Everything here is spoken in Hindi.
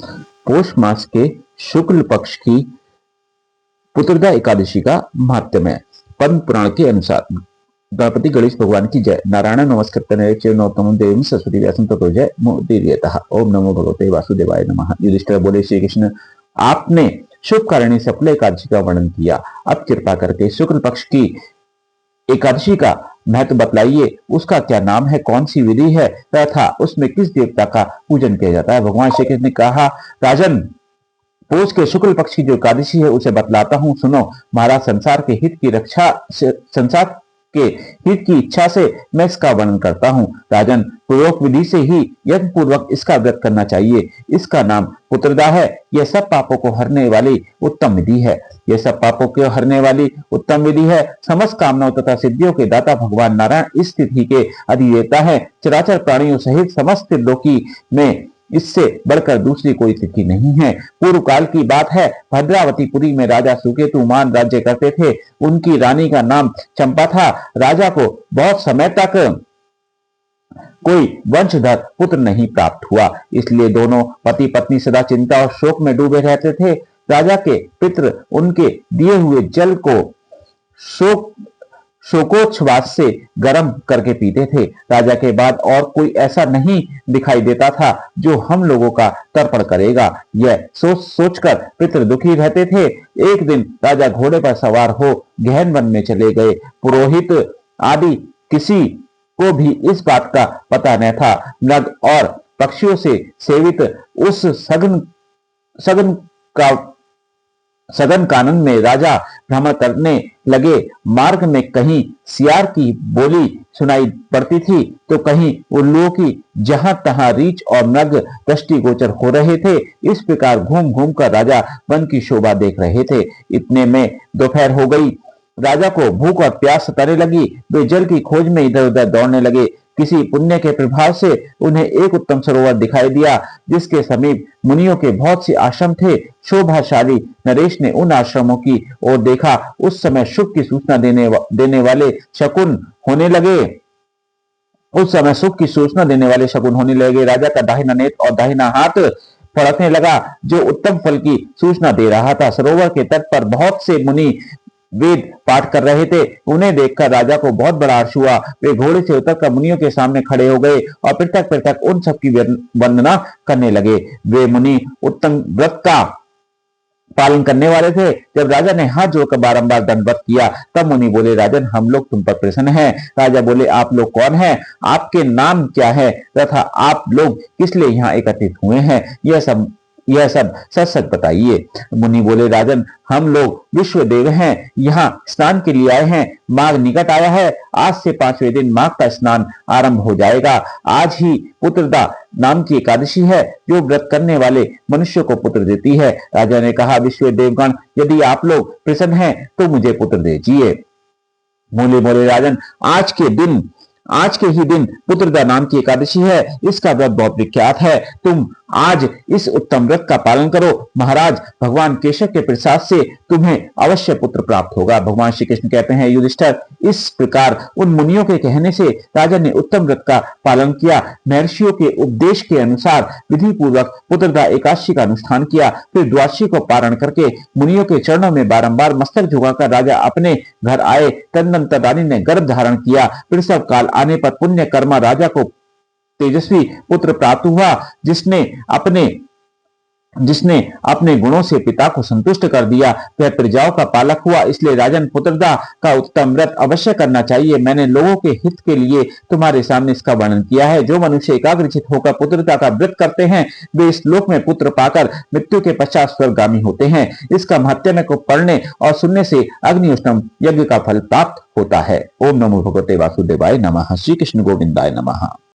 पोष मास के शुक्ल पक्ष की पुत्रदा एकादशी का महात्म्य। पद्म पुराण के अनुसार गणपति गणेश भगवान की जय। नारायण नमस्कृत्य नरोत्तमं देवीं सरस्वती व्यासं ततो जय मुदीरयेतः। ओम नमो भगवते वासुदेवाय नमः। युधिष्ठिर बोले, श्री कृष्ण, आपने शुभ कारणी शुक्ल एकादशी का वर्णन किया, अब कृपा करके शुक्ल पक्ष की एकादशी का महत्व बतलाइए। उसका क्या नाम है, कौन सी विधि है तथा उसमें किस देवता का पूजन किया जाता है। भगवान श्री कृष्ण ने कहा, राजन, पोष के शुक्ल पक्ष की जो एकादशी है उसे बतलाता हूं, सुनो। महाराज, संसार के हित की रक्षा संसार के हित की इच्छा से मैं इसका वर्णन करता हूं। राजन, पूर्वक विधि से ही यज्ञ पूर्वक इसका व्रत करना चाहिए। इसका नाम पुत्रदा है। यह सब पापों को हरने वाली उत्तम विधि है। यह सब पापों को हरने वाली उत्तम विधि है। समस्त कामनाओं तथा सिद्धियों के दाता भगवान नारायण इस तिथि के अधिदेवता है। चराचर प्राणियों सहित समस्त लोकी में इससे बढ़कर दूसरी कोई तिथि नहीं है। पूर्व काल की बात है, भद्रावतीपुरी में राजा सुकेतुमान राज्य करते थे। उनकी रानी का नाम चंपा था। राजा को बहुत समय तक कोई वंशधर पुत्र नहीं प्राप्त हुआ, इसलिए दोनों पति पत्नी सदा चिंता और शोक में डूबे रहते थे। राजा के पितृ उनके दिए हुए जल को शोकोच्छ्वास से गर्म करके पीते थे। राजा के बाद और कोई ऐसा नहीं दिखाई देता था जो हम लोगों का तर्पण करेगा। यह सोच सोचकर पितृ दुखी रहते थे। एक दिन राजा घोड़े पर सवार हो गहन वन में चले गए। पुरोहित आदि किसी को भी इस बात का पता न था। मृग और पक्षियों से सेवित उस सघन कानन में राजा भ्रमण करने लगे। मार्ग में कहीं सियार की बोली सुनाई पड़ती थी तो कहीं उल्लुओं की। जहां तहां रीछ और मृग दृष्टिगोचर हो रहे थे। इस प्रकार घूम घूम कर राजा वन की शोभा देख रहे थे। इतने में दोपहर हो गई। राजा को भूख और प्यास सताने लगी। वे जल की खोज में इधर उधर दौड़ने लगे। किसी पुण्य के प्रभाव से उन्हें एक उत्तम सरोवर दिखाई दिया, जिसके समीप मुनियों के बहुत से आश्रम थे। शोभाशाली नरेश ने उन आश्रमों की ओर देखा। उस समय शुभ की सूचना देने वाले शकुन होने लगे। राजा का दाहिना नेत्र और दाहिना हाथ फड़कने लगा, जो उत्तम फल की सूचना दे रहा था। सरोवर के तट पर बहुत से मुनि वेद पाठ कर रहे थे। उन्हें देखकर राजा को बहुत बड़ा हर्ष हुआ। वे घोड़े से उतरकर मुनियों के सामने खड़े हो गए और पृथक पृथक उन सबकी वंदना करने लगे। वे मुनि उत्तम व्रत का पालन करने वाले थे। जब राजा ने हाथ जोड़कर बारंबार दंडवत किया, तब मुनि बोले, राजन, हम लोग तुम पर प्रसन्न हैं। राजा बोले, आप लोग कौन हैं? आपके नाम क्या है तथा आप लोग किस लिए यहाँ एकत्रित हुए हैं? यह सब सच सच बताइए। मुनि बोले, राजन, हम लोग विश्व देव हैं, यहाँ स्नान के लिए आए हैं। माघ निकट आया है। आज से 5वें दिन माघ का स्नान आरंभ हो जाएगा। आज ही पुत्रदा नाम की एकादशी है, जो व्रत करने वाले मनुष्य को पुत्र देती है। राजा ने कहा, विश्व देवगण, यदि आप लोग प्रसन्न हैं तो मुझे पुत्र दीजिए। बोले, राजन, आज के ही दिन पुत्रदा नाम की एकादशी है। इसका व्रत बहुत विख्यात है। तुम आज इस उत्तम व्रत का पालन करो। महाराज, भगवान केशव के प्रसाद से तुम्हें अवश्य पुत्र प्राप्त होगा। भगवान श्री कृष्ण कहते हैं, युधिष्ठिर, इस प्रकार उन मुनियों के कहने से राजा ने उत्तम व्रत का पालन किया। महर्षियों के उपदेश के अनुसार विधि पूर्वक पुत्रदा एकादशी का अनुष्ठान किया। फिर द्वादशी को पारण करके मुनियों के चरणों में बारंबार मस्तक झुकाकर राजा अपने घर आए। तदनंतर रानी ने गर्भ धारण किया। फिर सब काल आने पर पुण्य कर्मा राजा को तेजस्वी पुत्र प्राप्त हुआ, जिसने अपने गुणों से पिता को संतुष्ट कर दिया। वह प्रजाओं का पालक हुआ। इसलिए राजन, पुत्रदा का उत्तम व्रत अवश्य करना चाहिए। मैंने लोगों के हित के लिए तुम्हारे सामने इसका वर्णन किया है। जो मनुष्य एकाग्रचित होकर पुत्रदा का व्रत करते हैं, वे इस लोक में पुत्र पाकर मृत्यु के पश्चात स्वर्गगामी होते हैं। इसका महत्व को पढ़ने और सुनने से अग्निष्टम यज्ञ का फल प्राप्त होता है। ओम नमो भगवते वासुदेवाय नमः। श्री कृष्ण गोविंदाय नमः।